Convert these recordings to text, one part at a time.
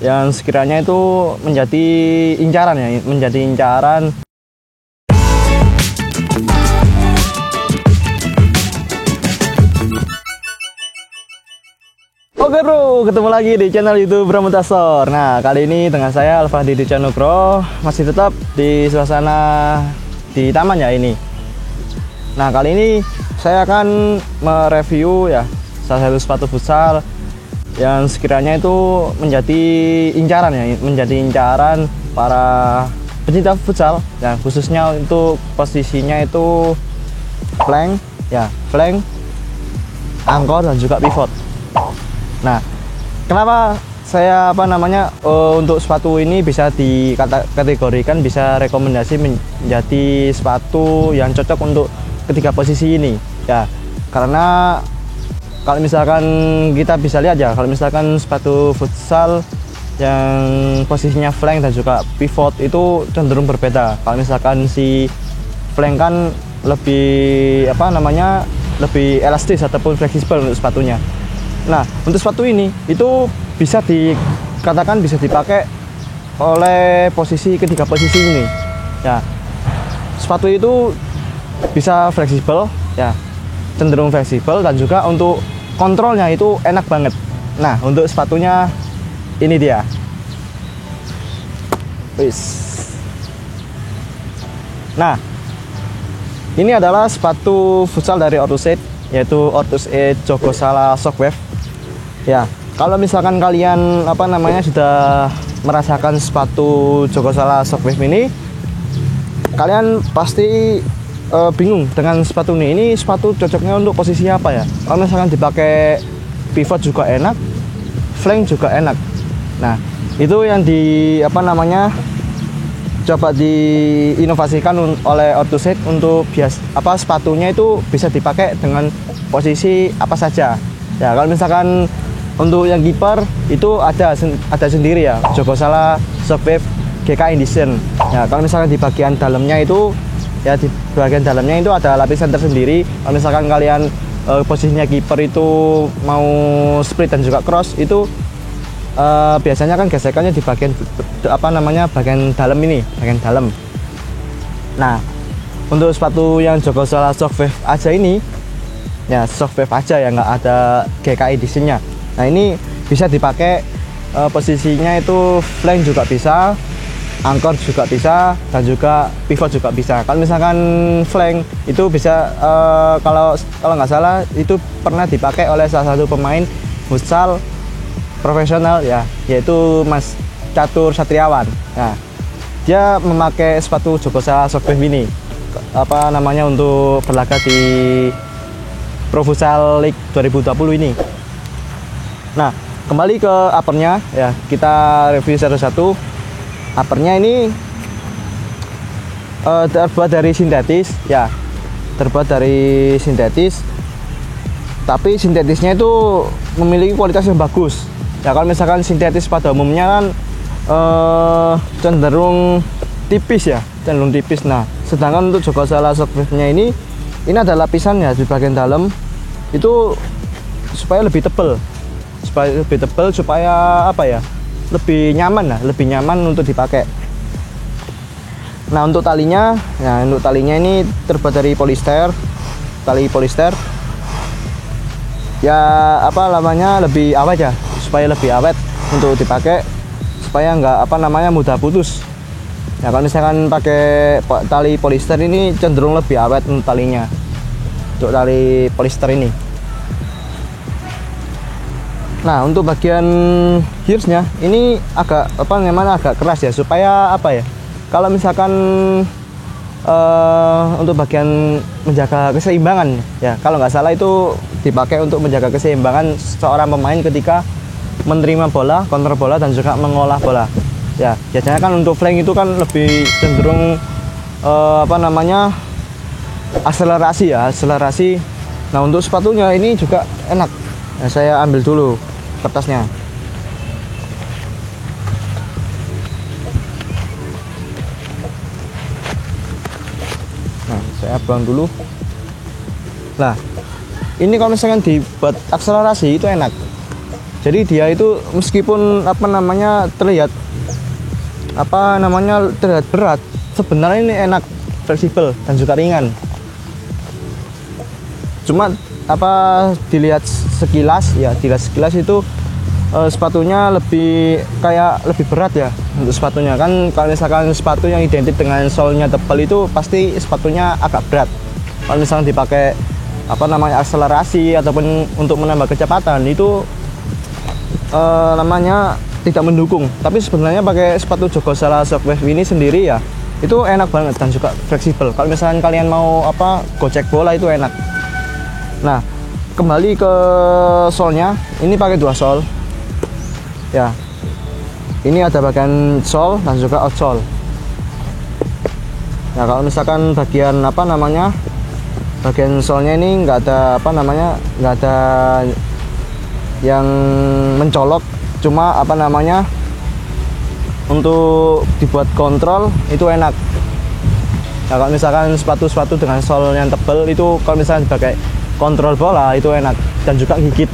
yang sekiranya itu menjadi incaran ya, menjadi incaran. Oke bro, ketemu lagi di channel YouTube Bro Mutasor. Nah, kali ini dengan saya Alfahdi Canukro, masih tetap di suasana di taman ya ini. Nah, kali ini saya akan mereview ya salah satu sepatu futsal yang sekiranya itu menjadi incaran ya, menjadi incaran para pencinta futsal ya, khususnya untuk posisinya itu flank ya, flank, angkor dan juga pivot. Nah, kenapa saya untuk sepatu ini bisa dikategorikan, bisa rekomendasi menjadi sepatu yang cocok untuk ketiga posisi ini ya, karena kalau misalkan kita bisa lihat ya, kalau misalkan sepatu futsal yang posisinya flank dan juga pivot itu cenderung berbeda. Kalau misalkan si flank kan lebih lebih elastis ataupun fleksibel untuk sepatunya. Nah, untuk sepatu ini itu bisa dikatakan bisa dipakai oleh ketiga posisi ini ya. Sepatu itu bisa fleksibel ya, cenderung fleksibel, dan juga untuk kontrolnya itu enak banget. Nah, untuk sepatunya ini dia. Nah, ini adalah sepatu futsal dari Orthus-Aid, yaitu Orthus-Aid Jogosala Shockwave. Ya, kalau misalkan kalian sudah merasakan sepatu Jogosala Shockwave ini, kalian pasti bingung dengan sepatu ini. Ini sepatu cocoknya untuk posisi apa ya? Kalau misalkan dipakai pivot juga enak, flank juga enak. Nah, itu yang coba diinovasikan oleh Orthus-Aid untuk sepatunya itu bisa dipakai dengan posisi apa saja. Ya, kalau misalkan untuk yang kiper itu ada sendiri ya, Jogosala Shockwave GK Edition. Ya, kalau misalkan di bagian dalamnya itu ya, di bagian dalamnya itu ada lapisan tersendiri. Kalau misalkan kalian posisinya kiper itu mau split dan juga cross, itu biasanya kan gesekannya di bagian bagian dalam ini, bagian dalam. Nah, untuk sepatu yang Jogosala Shockwave aja ini ya, Shockwave aja ya, nggak ada GK Editionnya. Nah, ini bisa dipakai posisinya itu flank juga bisa, angkor juga bisa, dan juga pivot juga bisa. Kalau misalkan flank itu bisa kalau nggak salah itu pernah dipakai oleh salah satu pemain futsal profesional ya, yaitu Mas Catur Satriawan. Nah, dia memakai sepatu Jogosala Shockwave ini untuk berlaga di Pro Futsal League 2020 ini. Nah, kembali ke uppernya ya, kita review satu-satu. Uppernya ini terbuat dari sintetis ya, tapi sintetisnya itu memiliki kualitas yang bagus ya. Kalau misalkan sintetis pada umumnya kan cenderung tipis ya, Nah, sedangkan untuk Jogosala Shockwave-nya ini ada lapisan ya di bagian dalam itu supaya lebih tebal, supaya lebih nyaman untuk dipakai. Nah, untuk talinya ini terbuat dari tali polister ya, lebih awet ya, supaya lebih awet untuk dipakai, supaya nggak mudah putus ya. Kalau misalkan pakai tali polister ini cenderung lebih awet untuk talinya, untuk tali polister ini. Nah, untuk bagian heelsnya ini agak keras ya, supaya kalau misalkan untuk bagian menjaga keseimbangan ya, kalau nggak salah itu dipakai untuk menjaga keseimbangan seorang pemain ketika menerima bola, counter bola, dan juga mengolah bola ya. Biasanya kan untuk flank itu kan lebih cenderung akselerasi. Nah, untuk sepatunya ini juga enak. Nah, saya ambil dulu kertasnya. Nah, saya buang dulu. Nah, ini kalau misalkan dibuat akselerasi itu enak. Jadi dia itu meskipun terlihat terlihat berat, sebenarnya ini enak, fleksibel dan juga ringan. Cuma dilihat sekilas itu sepatunya lebih berat ya untuk sepatunya. Kan kalau misalkan sepatu yang identik dengan solnya tebal itu pasti sepatunya agak berat. Kalau misalkan dipakai akselerasi ataupun untuk menambah kecepatan itu tidak mendukung. Tapi sebenarnya pakai sepatu Jogosala Shockwave ini sendiri ya itu enak banget dan juga fleksibel. Kalau misalkan kalian mau gocek bola itu enak. Nah, kembali ke solnya, ini pakai 2 sol ya. Ini ada bagian sol dan juga outsole. Nah, kalau misalkan bagian bagian solnya ini nggak ada yang mencolok, cuma untuk dibuat kontrol itu enak. Nah, kalau misalkan sepatu-sepatu dengan sol yang tebal itu kalau misalkan dipakai kontrol bola itu enak dan juga gigit.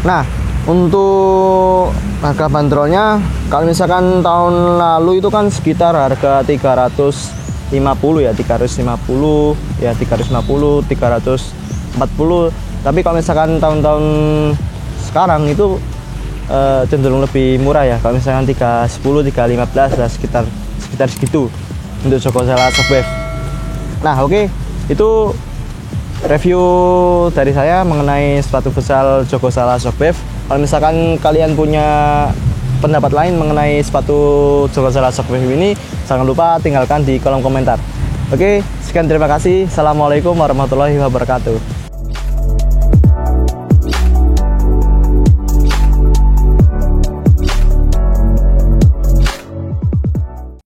Nah, untuk harga bandrolnya kalau misalkan tahun lalu itu kan sekitar harga 350 ya, 350, 340. Tapi kalau misalkan tahun-tahun sekarang itu cenderung lebih murah ya. Kalau misalkan 310, 315 lah, sekitar segitu untuk Jogosala Shockwave. Nah, oke. Itu review dari saya mengenai sepatu futsal Jogosala Shockwave. Kalau misalkan kalian punya pendapat lain mengenai sepatu Jogosala Shockwave ini, jangan lupa tinggalkan di kolom komentar. Oke, sekian, terima kasih. Assalamualaikum warahmatullahi wabarakatuh.